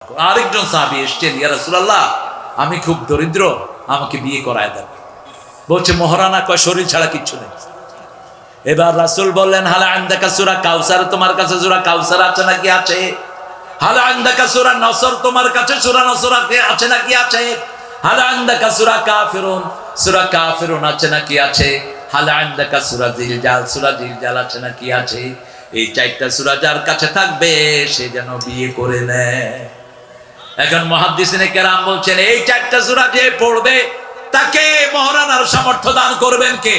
আরেকজন সাহাবী এসেছেন, ইয়া রাসূলুল্লাহ আমি খুব দরিদ্র, আমাকে বিয়ে করায় দেন। বলছে মোহরানা, কয় শরীর ছাড়া কিচ্ছু নেই। এবার রাসূল বললেন হাল আনদাকা সূরা কাউসার, তোমার কাছে সূরা কাউসার আছে নাকি? আছে। হাল আনদাকা সূরা নসর, তোমার কাছে সূরা নসর আছে নাকি? আছে। হাল আনদাকা সূরা কাফিরুন, সূরা কাফিরুন আছে নাকি? আছে। হাল আনদাকা সূরা জিলজাল, সূরা জিলজাল আছে নাকি? আছে। এই চারটা সূরা যার কাছে থাকবে সে যেন বিয়ে করে নেয়। এখন মুহাদ্দিসিনে কেরাম বলছেন এই চারটা সূরা যে পড়বে তাকে মহারানার সামর্থ্য দান করবেন কে?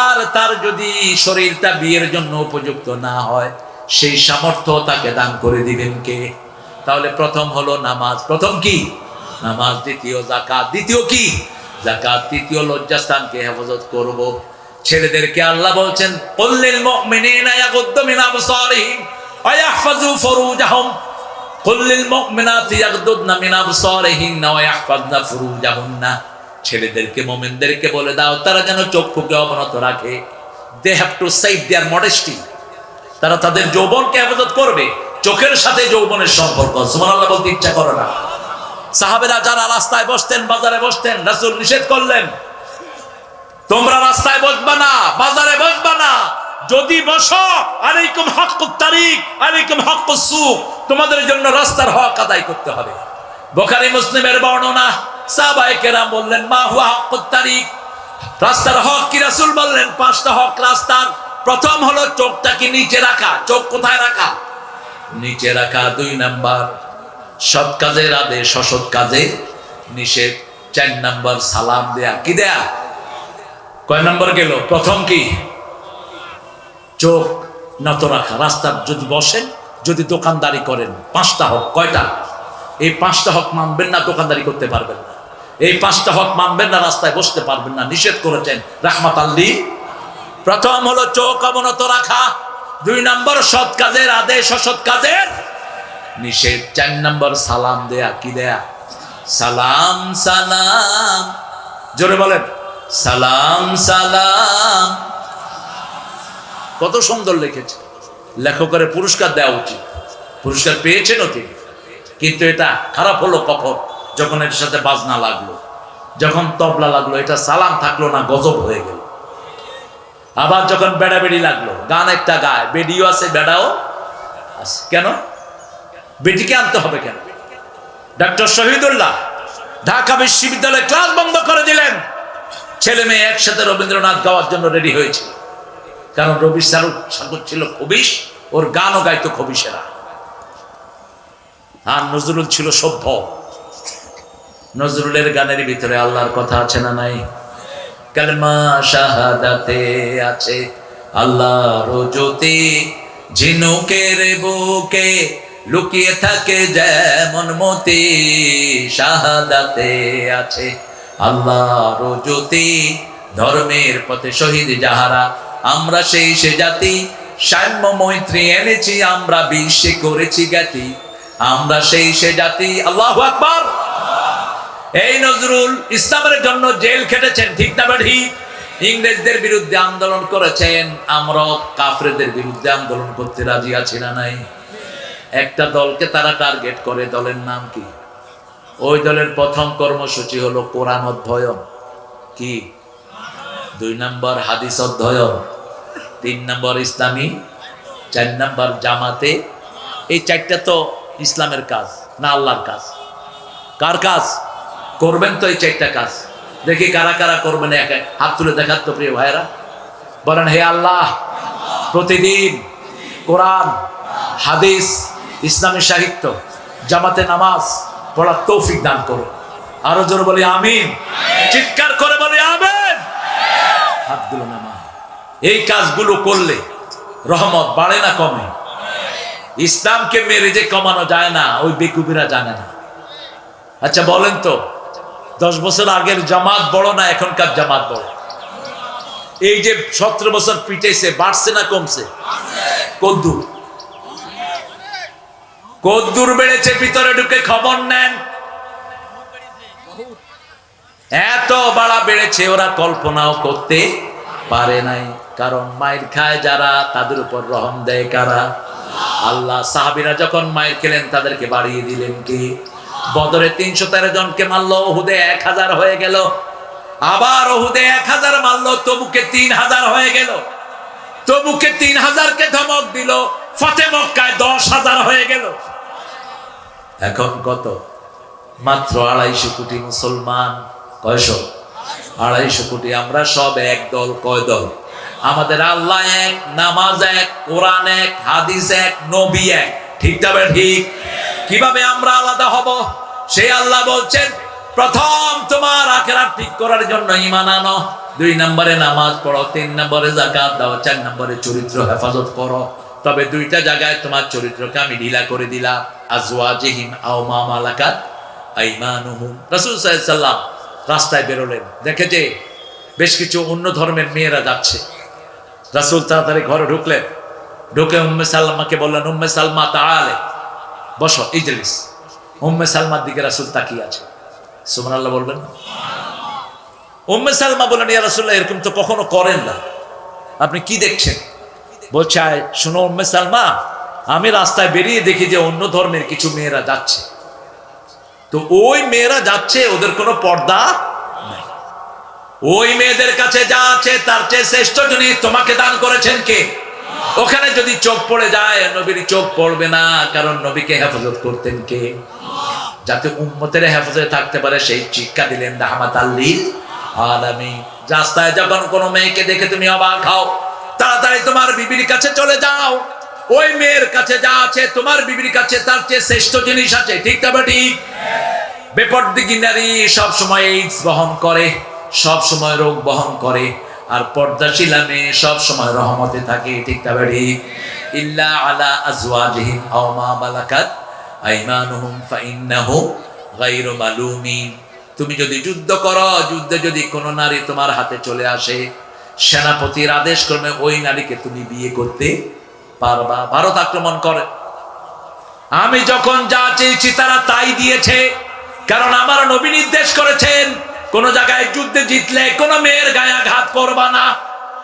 আর তার যদি শরীরটা বিয়ের জন্য উপযুক্ত না হয় সেই সামর্থ্য তাকে দান করে দিবেন কে? তাহলে প্রথম হলো নামাজ, প্রথম কি? নামাজ। দ্বিতীয় যাকাত, দ্বিতীয় কি? যাকাত। তৃতীয় লজ্জাস্থানকে হেফাজত করব। ছেলেদেরকে আল্লাহ বলছেন কুল্লিল মুমিনিনা ইয়াগুদ্দু মিন আবসারিহিম ওয়া ইয়াহফাযু ফুরুজাহুম, কুল্লিল মুমিনাতি ইয়াগুদ্দুনা মিন আবসারিহিন্না ওয়া ইয়াহফাযনা ফুরুজাহুন্না। ছেলেদেরকে মুমিনদেরকে বলে দাও তারা যেন চক্ষুকে অবনত রাখে। They have to save their modesty. তারা তাদের যৌবনকে হেফাজত করবে। চোখের সাথে যৌবনের সম্পর্ক। সুবহানাল্লাহ বলতে ইচ্ছা করে না? সাহাবেরা যারা রাস্তায় বসতেন, বাজারে বসতেন, রাসূল নিষেধ করলেন তোমরা রাস্তায় বসবা না, বাজারে বসবা না। যদি বসো আলাইকুম হাক্কুত তারিক আলাইকুম হাক্কুস সুক, তোমাদের জন্য রাস্তার হক আদায় করতে হবে। বুখারী মুসলিমের বর্ণনা, সাহাবায়ে কেরাম বললেন মা হুয়া হাক্কুত তারিক, রাস্তার হক কি? রাসূল বললেন পাঁচটা হক রাস্তার। প্রথম হলো চোখটাকে নিচে রাখা। চোখ কোথায় রাখা? নিচে রাখা। 2 নাম্বার সৎ কাজের আদেশ, অসৎ কাজে নিষেধ। 4 নাম্বার সালাম দেয়া। কি দেয়া? কয় নাম্বার গেল? প্রথম কি? চোখ নত রাখা। রাস্তার যদি বসেন, যদি দোকানদারি করেন, 5টা হক। কয়টা? এই 5টা হক মানবেন না, দোকানদারি করতে পারবেন না। এই 5টা হক মানবেন না, রাস্তায় বসতে পারবেন না। নিষেধ করেছেন রাহমাতাল লিল। প্রথম হলো চোখ অবনত রাখা। 2 নম্বর সৎ কাজের আদেশ, অসৎ কাজের নিষেধ। 4 নম্বর সালাম দেয়া। কি দেয়া? সালাম সালাম। জোরে বলেন সালাম সালাম। কত সুন্দর লিখেছে। লেখকের পুরস্কার দেওয়া উচিত। পুরস্কার পেয়েছেন তিনি। কিন্তু এটা খারাপ হলো কখন? যখন এর সাথে বাজনা লাগলো, যখন তবলা লাগলো, এটা সালাম থাকলো না, গজব হয়ে গেল। আবার যখন বেড়াবেড়ি লাগলো, গান একটা গায়, বেডিও আছে বেড়াও আছে। কেন? বেটিকে আনতে হবে কেন? ডক্টর শহীদুল্লাহ ঢাকা বিশ্ববিদ্যালয়ে ক্লাস বন্ধ করে দিলেন। ছেলে মেয়ে একসাথে রবীন্দ্রনাথ গাওয়ার জন্য রেডি হয়েছিল। কারণ রবি ঠাকুর ছিল খবিশ, ওর গানও গাইতো খবিশেরা। আর নজরুল ছিল সভ্য। নজরুলের গানের ভিতরে আল্লাহর কথা আছে না নাই? কালেমা শাহাদাতে আছে আল্লাহর জ্যোতি, ঝিনুকের বুকে লুকিয়ে থাকে যেমন মতি। শাহাদাতে আছে আল্লাহর জ্যোতি, ধর্মের পথে শহীদ যাহারা, আমরা সেই সে জাতি। সাম্য মৈত্রী এনেছি আমরা, বিশ্বে করেছি জ্ঞাতি, আমরা সেই সে জাতি। আল্লাহু আকবার। এই নজরুল ইসলামের জন্য জেল খেটেছেন, ঠিক না বেঠি? ইংরেজদের বিরুদ্ধে আন্দোলন করেছেন। আমরা কাফেরদের বিরুদ্ধে আন্দোলন করতে রাজি আছি না নাই? একটা দলকে তারা টার্গেট করে, দলের নাম কি? ওই দলের প্রথম কর্মসূচি হলো কোরআন অধ্যয়ন। কি? 2 নম্বর হাদিস অধ্যয়ন, 3 নম্বর ইসলামী, 4 নম্বর জামাতে। এই 4টা তো ইসলামের কাজ না আল্লাহর কাজ? কার কাজ? করবেন তো এই 4টা কাজ। দেখি কারা কারা করবেন। এক এক হাত তুলে দেখাত তো প্রিয় ভাইরা। বলেন হে আল্লাহ, প্রতিদিন কোরআন, হাদিস, ইসলামী সাহিত্য, জামাতে নামাজ পড়ার তৌফিক দান করো। আরো জোরে বলি আমিন। চিৎকার করে বলি আমিন। হাতগুলো নামা। এই কাজগুলো করলে রহমত বাড়ে না কমে? ইসলামকে মেরে যে কমানো যায় না, ওই বেকুবিরা জানে না। আচ্ছা বলেন তো, 10 বছর আগের জামাত বড় না এখনকার জামাত বড়? এই যে 17 বছর পিটেছে, বাড়ছে না কমছে? কদ্দুর কদ্দুর বেড়েছে। ভিতরে ঢুকে খবর নেন, এত বাড়া বেড়েছে ওরা কল্পনাও করতে পারে নাই। কারণ মায়ের খায় যারা তাদের উপর রহম দেয় কারা? আল্লাহ। সাহাবীরা যখন মায়ের খেলেন তাদেরকে বাড়িয়ে দিলেন কি? বদরে 313 জনকে মারলো, উহুদে 1000 হয়ে গেল, আবার উহুদে 1000 মারলো, তবুকে 3000 হয়ে গেল, তবুকে 3000কে ধমক দিল, ফতে মক্কায় 10,000 হয়ে গেল। এখন কত? মাত্র 250 কোটি মুসলমান। কয়শো? 250 কোটি। আমরা সব এক দল। কয় দল? আমাদের আল্লাহ এক, নামাজ এক, কোরআন এক, হাদিস এক, নবী এক। ঠিক তবে ঠিক? কিভাবে আমরা আলাদা হব? সেই আল্লাহ বলছেন, প্রথম তোমার আখিরাত ঠিক করার জন্য ঈমান আনো, 2 নম্বরে নামাজ পড়ো, 3 নম্বরে যাকাত দাও, 4 নম্বরে চরিত্র হেফাজত করো। তবে 2টা জায়গায় তোমার চরিত্রকে আমি ঢিলা করে দিলাম, আজওয়াজিহিম আও মা মালাকাত আইমানুহুম। রাসূল সাল্লাল্লাহু আলাইহি ওয়াসাল্লাম রাস্তায় বেরোলেন, দেখে যে বেশ কিছু অন্য ধর্মের মেয়েরা যাচ্ছে। রাসূল তাড়াতাড়ি ঘরে ঢুকলেন, ঢুকে উম্মে সালমাকে বললেন, উম্মে সালমা তাআলে, বসো, ইজলিস। উম্মে সালমার দিকে রাসূল তাকিয়ে আছে। সুবহানাল্লাহ বলবেন না? উম্মে সালমা বলেন, ইয়া রাসূলুল্লাহ, এরকম তো কখনো করেন না, আপনি কি দেখছেন? বলছে, শোনো উম্মে সালমা, আমি রাস্তায় বেরিয়ে দেখি যে অন্য ধর্মের কিছু মেয়েরা যাচ্ছে, তো ওই মেয়েরা যাচ্ছে, ওদের কোনো পর্দা নাই। ওই মেয়েদের কাছে যা আছে তার চেয়ে শ্রেষ্ঠ যিনি তোমাকে দান করেছেন কে? ওখানে যদি চোখ পড়ে যায়, নবীর চোখ পড়বে না, কারণ নবীকে হেফাজত করতেন কে? যাতে উম্মতের হেফাজতে থাকতে পারে সেই শিক্ষা দিলেন রাহমাতাল লিল আলামিন। রাস্তায় যখন কোনো মেয়েকে দেখে তুমি অবাক হও, তাড়াতাড়ি তোমার বিবির কাছে চলে যাও, ওই মেয়ের কাছে যা আছে তোমার বিবির কাছে তার চেয়ে শ্রেষ্ঠ জিনিস আছে। ঠিক তবে ঠিক? বেপরদিগী নারী সব সময় এইডস বহন করে, সব সময় রোগ বহন করে, আর পর্দাশীলা মেয়ে সব সময় রহমতে থাকে। ঠিক তবে ঠিক? ইল্লা আলা আজওয়াজিহিম আও মা মালাকাত আইমানুহুম ফাইন্নাহুম গায়রু মালুমিন। তুমি যদি যুদ্ধ করো, যুদ্ধে যদি কোনো নারী তোমার হাতে চলে আসে, সেনাপতির আদেশ ক্রমে ওই নারীকে তুমি বিয়ে করতে পারবা। ভারত আক্রমণ করে, আমি যখন যা চেয়েছি তারা তাই দিয়েছে, কারণ আমার নবী নির্দেশ করেছেন, কোন জায়গায় যুদ্ধে জিতলে কোনো মেয়ের গায়ে আঘাত করবা না,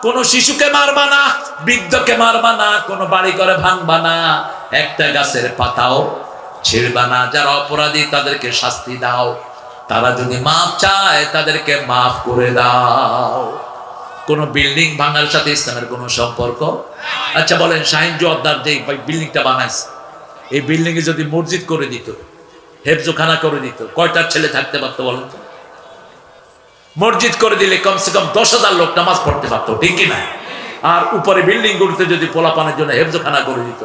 কোনো শিশুকে মারবা না, বৃদ্ধকে মারবা না, কোনো বাড়ি ঘরে ভাঙবা না, একটা গাছের পাতাও ছিড়বা না। যারা অপরাধী তাদেরকে শাস্তি দাও, তারা যদি মাফ চায় তাদেরকে মাফ করে দাও। কোন বিল্ডিং ভাঙার সাথে ইসলামের কোন সম্পর্ক? আচ্ছা বলেন, শাহিন জোয়ারদার যে বিল্ডিংটা বানাইছে, এই বিল্ডিং এ যদি মসজিদ করে দিত, হেফজখানা করে দিত, কয়টার ছেলে থাকতে পারতো বলেন তো? মসজিদ করে দিলে কমসে কম 10,000 লোক নামাজ পড়তে পারতো, ঠিক কিনা? আর উপরে বিল্ডিং গুলোতে যদি পোলাপানের জন্য হেফজখানা করে দিত,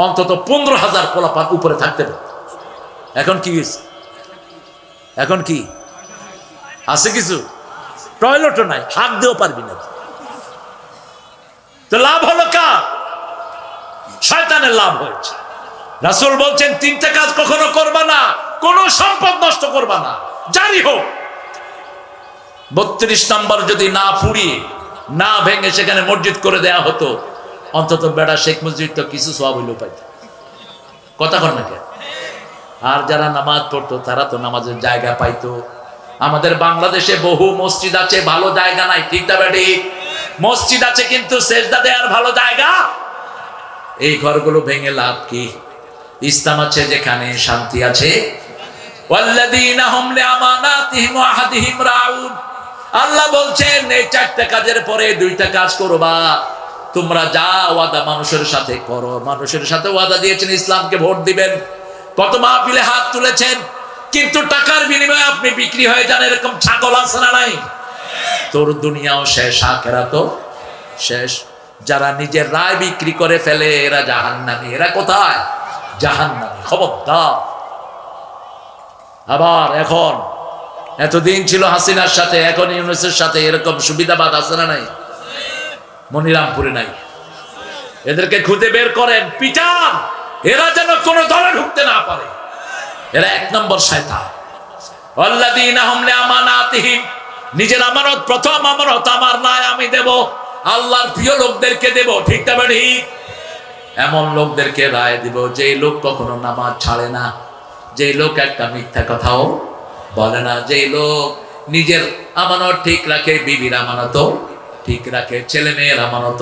অন্তত 15,000 পোলাপান উপরে থাকতে পারত। এখন কি হয়েছে? এখন কি আছে? কিছু টয়লেটও নাই, হাত দিয়েও পারবি না। তো লাভ হলো কার? শয়তানের লাভ হয়েছে। রাসূল বলছেন, 3টে কাজ কখনো করবা না, কোন সম্পদ নষ্ট করবা না, জারি হোক। 32 নম্বর যদি না পুড়িয়ে না ভেঙে সেখানে মসজিদ করে দেয়া হতো, অন্তত বেড়া শেখ মসজিদ তো কিছু সওয়াব হইলেও পাইত। কথা কর না কেন? আর যারা নামাজ পড়তো তারা তো নামাজের জায়গা পাইতো। আমাদের বাংলাদেশে বহু মসজিদ আছে, ভালো জায়গা নাই। ঠিক না বেটি? মসজিদ আছে কিন্তু সেজদা দেওয়ার ভালো জায়গা। এই ঘরগুলো ভেঙে লাভ কি? ইসলাম আছে যেখানে, শান্তি আছে। ওয়াল্লাযীনা হুম লিআমানাতিহিম ওয়া আহদিহিম রাউন। আল্লাহ বলছেন, এই 4টা কাজের পরে 2টা কাজ করবা। তোমরা যা ওয়াদা মানুষের সাথে করো, মানুষের সাথে ওয়াদা দিয়েছেন ইসলামকে ভোট দিবেন, কত মাহফিলে হাত তুলেছেন, কিন্তু টাকার বিনিময়ে আপনি বিক্রি হয়ে যান, এরকম ছাগল আছে না নাই? তোর দুনিয়াও শেষ, আখিরাতও শেষ। যারা নিজের রায় বিক্রি করে ফেলে এরা জাহান্নামী। এরা কোথায়? জাহান্নামী। খবরদার। আবার এখন, এতদিন ছিল হাসিনার সাথে, এখন ইউনূসের সাথে, এরকম সুবিধাবাদ আছে না নাই? মনিরামপুরে নাই? এদেরকে খুঁজে বের করেন, পিটান, এরা যেন কোন দলে ঢুকতে না পারে। এরা 1 নম্বর শয়তান। আল্লাযীনা হুম লিআমানাতিহিম, নিজের আমানত, প্রথম আমানত আমার নয়, আমি দেব, আল্লাহর প্রিয় লোকদেরকে দেব। ঠিক না বেঠি? এমন লোকদেরকে রায় দিব যেই লোক কখনো নামাজ ছাড়ে না, যেই লোক একটা মিথ্যা কথাও বলে না, যেই লোক নিজের আমানত ঠিক রাখে, বিবির আমানতও ঠিক রাখে, ছেলে মেয়ের আমানত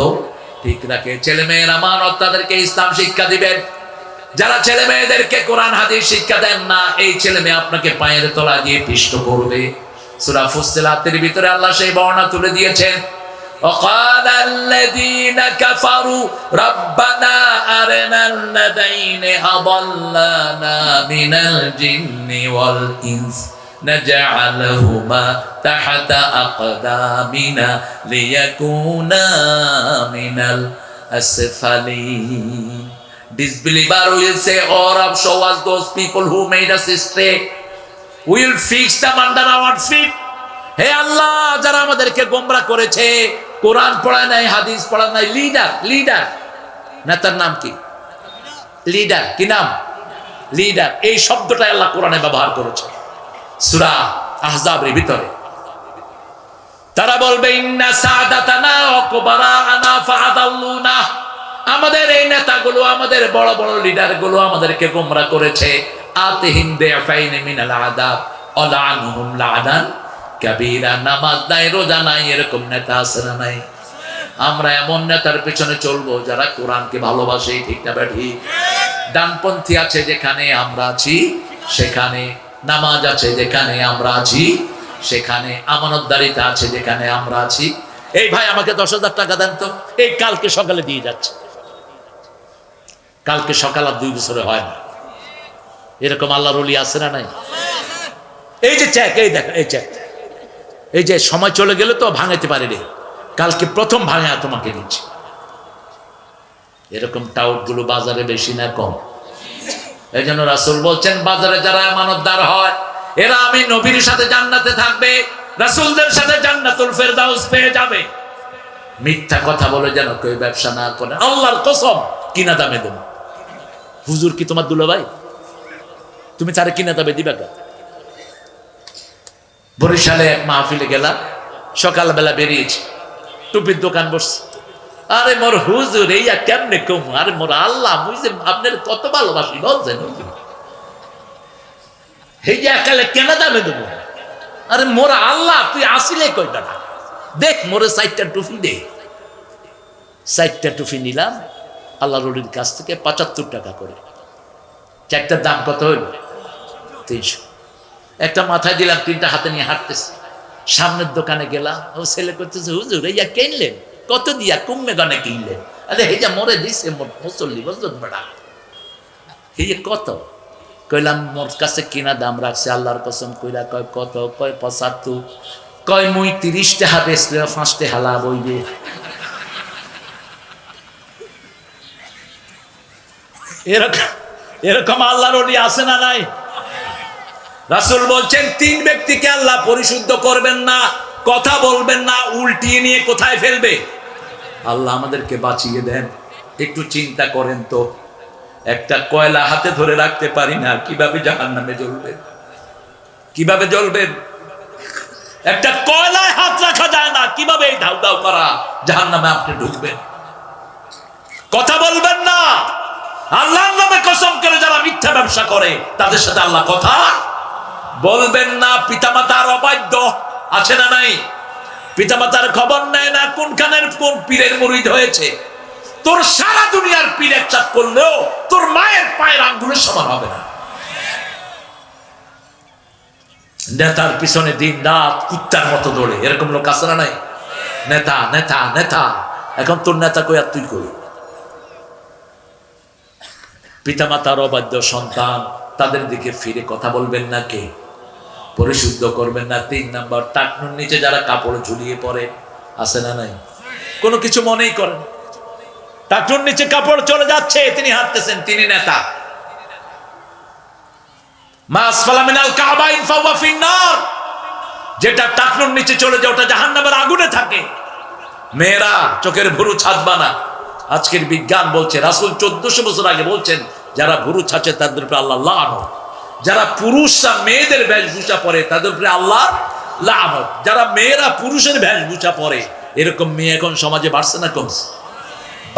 ঠিক রাখে, ছেলে মেয়ের আমানত, তাদেরকে ইসলাম শিক্ষা দিবেন। যারা ছেলে মেয়েদেরকে কোরআন হাদিস শিক্ষা দেন না, এই ছেলে মেয়ে আপনাকে পায়ের তলা দিয়ে পিষ্ট করবে। সূরা ফুসসিলাতের ভিতরে আল্লাহ সেই বর্ণনা তুলে দিয়েছেন। وقال الذين كفروا ربنا أرنا الذين أضلنا من الجن والإنس نجعلهما تحت أقدامنا ليكونا من الأسفلين. Disbeliever will say, "Oh Rabb, show us those people who made us stray. We will fix them under our feet." হে আল্লাহ, যারা আমাদেরকে গোমরা করেছে, কোরআন পড়া নাই, হাদিস পড়া নাই, লিডার নেতার নাম কি? লিডার। কি নাম? লিডার। এই শব্দটা আল্লাহ কোরআনে ব্যবহার করেছে সূরা আহজাবের ভিতরে। তারা বলবে, ইন্না সাদাতানা ওয়া কুবারানা ফাআদাল্লুনা, আমাদের এই নেতাগুলো, আমাদের বড় বড় লিডারগুলো আমাদেরকে গোমরা করেছে। আতিহিম বিআফাইন মিনাল আযাব আলানহুম লাআনান কাবীরা। নামাজ নাই, রোজা নাই, এরকম নেতা আছে না নাই? আমরা এমন নেতার পেছনে চলবো যারা কোরআনকে ভালোবাসে, ঠিক না ঠিক? ডানপন্থী আছে যেখানে আমরা আছি সেখানে, নামাজ আছে যেখানে আমরা আছি সেখানে, আমানতদারিতা আছে যেখানে আমরা আছি। এই ভাই আমাকে 10,000 টাকা দেন তো, এই কালকে সকালে দিয়ে যাচ্ছে। কালকে সকাল আর 2 বছরে হয় না। এরকম আল্লাহর ওলি আছে না নাই? এই যে চেক, এই দেখো এই চেক, এই যে সময় চলে গেলে তো ভাঙাইতে পারে রে, কালকে প্রথম ভাঙা তোমাকে দিচ্ছি। এরকম টাউট গুলো বাজারে বেশি না কম? এই জন্য রাসূল বলছেন, বাজারে যারা আমানতদার হয় এরা আমি নবীর সাথে জান্নাতে থাকবে, রাসূলদের সাথে জান্নাতুল ফেরদাউস পেয়ে যাবে। মিথ্যা কথা বলে যেন কেউ ব্যবসা না করে, আল্লাহর কসম কিনা দামে দেব। হুজুর কি তোমার দুলাভাই? তুমি তারে কিনা দামে দিবা কা? বরিশালে এক মাহফিলে গেলাম, সকালবেলা বেরিয়েছি, টুপির দোকান বসছে। আরে মোর হুজুর, এইয়া কেমনে কম? আরে মোর আল্লাহ, বুঝছেন আপনার কত ভালোবাসি বলছেন, এই যে একালে কেনা দামে দেবো? আরে মোর আল্লাহ, তুই আসিলে কই টাকা দেখ, মোরে 4টা টুপি দে। 4টা টুপি নিলাম আল্লাহ রলির কাছ থেকে 75 টাকা করে। 4টার দাম কত হইল? 300। একটা মাথায় দিলাম, 3টা হাতে নিয়ে হাঁটতেছি। সামনের দোকানে গেলাম, ও ছেলে করতেছে, হুজুর এইয়া কিনলেন কত দিয়া? কমে গানে কিনলেন? আরে এই যা মরে দিছে মুসল্লি, বুঝলেন বেড়া, এই কত? কইলাম মোর কাছে কিনা দাম রাখছে আল্লাহর কসম কইরা। কয় কত? কয় 75। কয় মুই 30 টাকা বেচলে 5 টাকা লাভ হইবে। এরকম আল্লাহর ওলি আছে না নাই? রাসূল বলছেন, 3 ব্যক্তিকে আল্লাহ পরিশুদ্ধ করবেন না, কথা বলবেন না, উল্টিয়ে নিয়ে কোথায় ফেলবে? আল্লাহ আমাদেরকে বাঁচিয়ে দেন। একটু চিন্তা করেন তো, একটা কয়লা হাতে ধরে রাখতে পারি না, কিভাবে জাহান্নামে জ্বলবেন? কিভাবে জ্বলবেন? একটা কয়লায় হাত রাখা যায় না, কিভাবে এই ধাউ ধাউ করা জাহান্নামে আপনি ঢুকবেন? কথা বলবেন না। আল্লাহর নামে কসম করে যারা মিথ্যা ব্যবসা করে তাদের সাথে আল্লাহ কথা বলবেন না। পিতামাতার অবাধ্য আছে না নাই? পিতামাতার খবর নেয় না কোনখানের কোন পীরের মুরিদ হয়েছে। তোর সারা দুনিয়ার পীর একসাথ করলেও তোর মায়ের পায়ের আঙ্গুলের সমান হবে না। নেতার পিছনে দিন রাত কুত্তার মতো দৌড়ে, এরকম লোক আছে না নাই? নেতা নেতা নেতা, এখন তোর নেতা কই আর তুই কই? পিতামাতার অবাধ্য সন্তান, তাদের দিকে ফিরে কথা বলবেন না, কে পরিশুদ্ধ করবেন না। 3 নাম্বার, টাকনুর নিচে যারা কাপড় ঝুলিয়ে পড়ে আছে না নাই? কোনো কিছু মনেই করেন, টাকনুর নিচে কাপড় চলে যাচ্ছে, তিনি হাঁটতেছেন, তিনি নেতা। মাসফালা মিনাল কাবাইন ফাওয়া ফিন্নার, যেটা টাকনুর নিচে চলে যায় ওটা জাহান্নামের আগুনে থাকে। মেয়েরা চোখের ভুরু ছাদবা না। আজকের বিজ্ঞান বলছে, রাসূল 1400 বছর আগে বলছেন, যারা ভুরু ছাচে তাদের উপরে আল্লাহ লানত। যারা পুরুষরা মেয়েদের বেশভূষা পরে তাদের উপরে আল্লাহ লানত। যারা মেয়েরা পুরুষের বেশভূষা পরে, এরকম মেয়ে এখন সমাজে বাড়ছে না কমছে?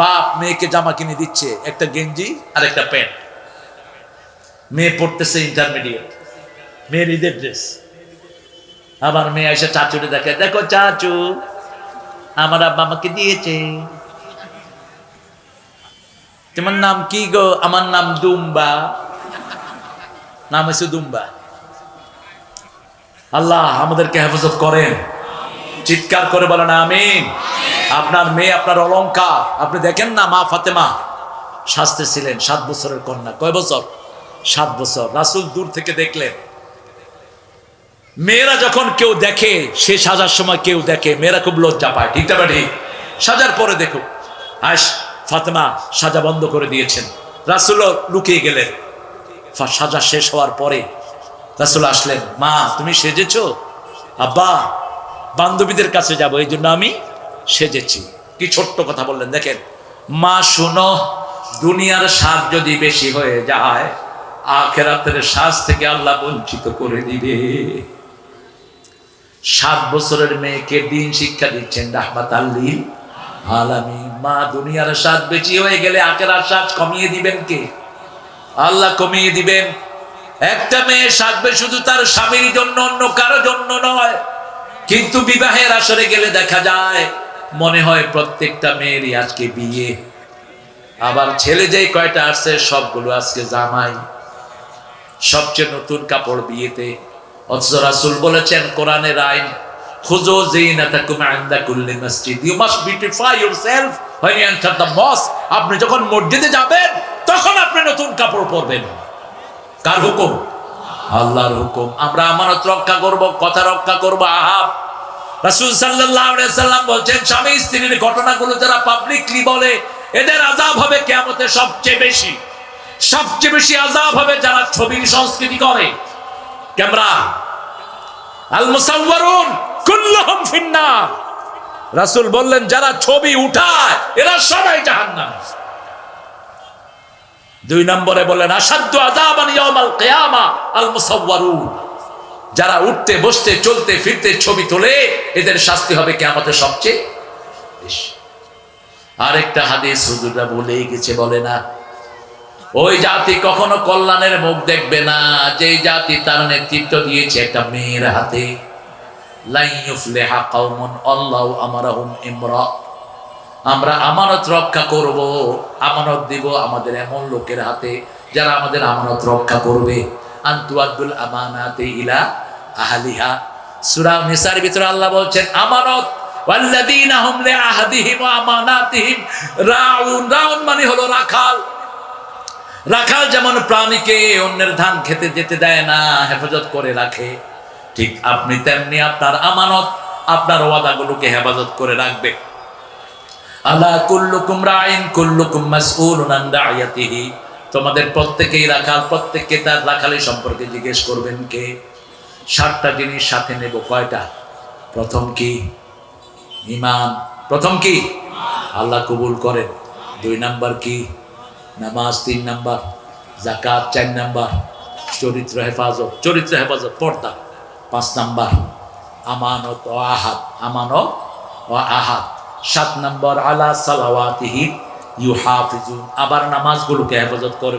বাপ মেয়েকে জামা কিনে দিচ্ছে, একটা গেঞ্জি আর একটা প্যান্ট। মেয়ে পড়তেছে ইন্টারমিডিয়েট, মেয়ের ঈদের ড্রেস। আবার মেয়ে এসে চাচুরে দেখে, দেখো চাচু আমার আব্বা আমাকে দিয়েছে। তোমার নাম কি গো? আমার নাম দুম্বা। নাম হচ্ছে দুম্বা। আল্লাহ আমাদেরকে হেফাজত করেন। চিৎকার করে বলেন আমিন। আপনার মেয়ে আপনার অলংকার। আপনি দেখেন না মা ফাতেমা সাজতে ছিলেন 7 বছরের কন্যা। কয় বছর? 7 বছর। রাসূল দূর থেকে দেখলেন। মেয়েরা যখন কেউ দেখে, সে সাজার সময় কেউ দেখে, মেয়েরা খুব লজ্জা পায়, ঠিক না ঠিক? সাজার পরে দেখো আয়েশ ফাতেমা সাজা বন্ধ করে দিয়েছেন, রাসূলও লুকিয়ে গেলেন। সাজা শেষ হওয়ার পরে রাসূল আসলেন, মা তুমি সেজেছো? আব্বা বান্ধবীদের কাছে যাব, এই জন্য আমি সেজেছি। কি ছোট্ট কথা বললেন দেখেন। মা শোনো, দুনিয়ার স্বাদ যদি বেশি হয়ে যায়, আখিরাতের স্বাদ থেকে আল্লাহ বঞ্চিত করে দিবে। 7 বছরের মেয়েকে দিন শিক্ষা দিচ্ছেন রাহমাতাল লিল আলামিন। মা দুনিয়ার স্বাদ বেশি হয়ে গেলে আখিরাতের স্বাদ কমিয়ে দিবেন কে? আল্লাহ কমিয়ে দিবেন। একটা মেয়ে সাজবে শুধু তার স্বামীর জন্য, অন্য কারো জন্য নয়। কিন্তু বিবাহের আসরে গেলে দেখা যায় মনে হয় প্রত্যেকটা মেয়েরই আজকে বিয়ে। আবার ছেলে যেই কয়টা আসছে সবগুলো আজকে জামাই, সবচেয়ে নতুন কাপড় বিয়েতে। অথচ রাসূল বলেছেন কোরআনের আইন, খুযু যিনাতাকুম ইনদা কুল্লি মসজিদ, you must beautify yourself when you enter the mosque। আপনি যখন মসজিদে যাবেন তখন আপনি নতুন কাপড় পরবেন। কার হুকুম? আল্লাহর হুকুম। আমরা আমানত রক্ষা করব, কথা রক্ষা করব। আহাব রাসূল সাল্লাল্লাহু আলাইহি সাল্লাম বলছেন, স্বামী স্ত্রীর ঘটনাগুলো যারা পাবলিকলি বলে এদের আযাব হবে কিয়ামতে সবচেয়ে বেশি। সবচেয়ে বেশি আযাব হবে যারা ছবির সংস্কৃতি করে। ক্যামেরা আল মুসাওয়ারুন কুল্লুহুম ফিন্নার। রাসূল বললেন যারা ছবি উঠায় এরা সবাই জাহান্নামে। 2 নম্বরে বলেন আশাদ্দু আযাবান ইয়াউমাল কিয়ামা আল মুসাওয়ারুন। যারা উঠতে বসতে চলতে ফিরতে ছবি তোলে এদের শাস্তি হবে কিয়ামতে সবচেয়ে বেশি। আরেকটা হাদিস হুজুররা বলেই গেছে, বলে না, ওই জাতি কখনো কল্যাণের মুখ দেখবে না যেই জাতি তার নেতৃত্ব দিয়েছে একটা মেয়ের হাতে। লা ইউফলিহা কওমুন আল্লাহু আমারাহুম ইমরা। আমরা আমানত রক্ষা করব, আমানত দিব আমাদের এমন লোকের হাতে যারা আমাদের আমানত রক্ষা করবে। আনতুআদ্দুল আমানাতি ইলা আহলিহা। সূরা নিসার ভিতরে আল্লাহ বলছেন আমানত ওয়াল্লাযীনা হুম লিআহদিহিম ওয়া আমানাতিহিম রাউন। রাউন মানে হলো রাখাল। রাখাল যেমন প্রাণীকে অন্যের ধান খেতে যেতে দেয় না, হেফাজত করে রাখে, ঠিক আপনি তেমনি আপনার আমানত, আপনার ওয়াদাগুলোকে হেফাজত করে রাখবে। আলা কুল্লুকুম রাইন কুল্লুকুম মাসউলুন আন রাইয়াতিহি। তোমাদের প্রত্যেকেই রাখাল, প্রত্যেককে তার রাখালি সম্পর্কে জিজ্ঞেস করবেন কে? 7টা জিনিস সাথে নেব। কয়টা? প্রথম কি? ঈমান। প্রথম কি? আল্লাহ কবুল করেন। 2 নাম্বার কি? নামাজ। 3 নাম্বার যাকাত। 4 নাম্বার চরিত্র হেফাজত, চরিত্র হেফাজত পর্দা। 5 নাম্বার আমানত ও আহাদ, আমানত ও আহাদ। 7 নাম্বার আলা সালাওয়াতিহি ইউহাফিজুন। আবার নামাজগুলোকে হেফাজত করবে।